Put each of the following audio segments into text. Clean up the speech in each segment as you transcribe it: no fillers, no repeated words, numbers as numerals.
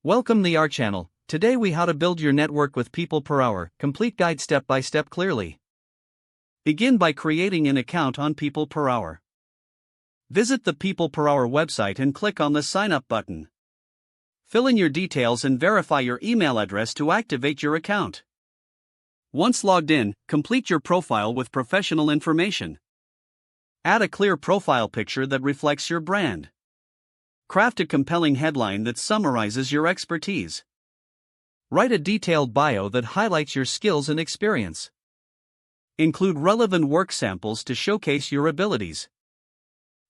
Welcome to our channel. Today we how to build your network with PeoplePerHour, complete guide step by step clearly. Begin by creating an account on PeoplePerHour. Visit the PeoplePerHour website and click on the sign up button. Fill in your details and verify your email address to activate your account. Once logged in, complete your profile with professional information. Add a clear profile picture that reflects your brand. Craft a compelling headline that summarizes your expertise. Write a detailed bio that highlights your skills and experience. Include relevant work samples to showcase your abilities.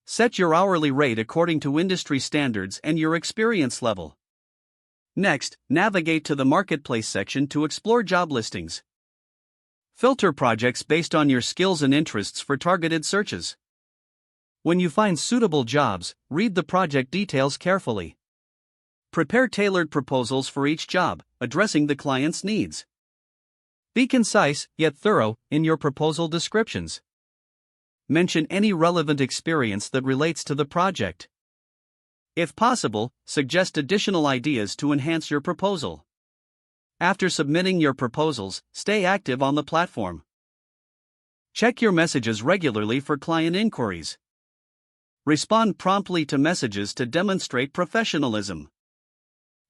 Set your hourly rate according to industry standards and your experience level. Next, navigate to the Marketplace section to explore job listings. Filter projects based on your skills and interests for targeted searches. When you find suitable jobs, read the project details carefully. Prepare tailored proposals for each job, addressing the client's needs. Be concise, yet thorough, in your proposal descriptions. Mention any relevant experience that relates to the project. If possible, suggest additional ideas to enhance your proposal. After submitting your proposals, stay active on the platform. Check your messages regularly for client inquiries. Respond promptly to messages to demonstrate professionalism.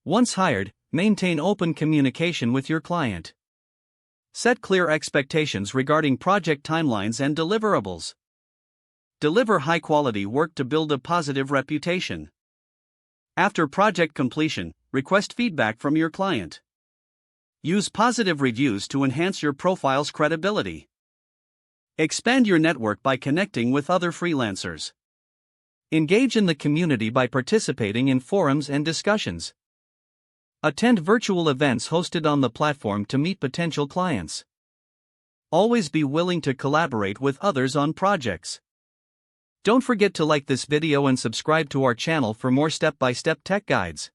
Once hired, maintain open communication with your client. Set clear expectations regarding project timelines and deliverables. Deliver high-quality work to build a positive reputation. After project completion, request feedback from your client. Use positive reviews to enhance your profile's credibility. Expand your network by connecting with other freelancers. Engage in the community by participating in forums and discussions. Attend virtual events hosted on the platform to meet potential clients. Always be willing to collaborate with others on projects. Don't forget to like this video and subscribe to our channel for more step-by-step tech guides.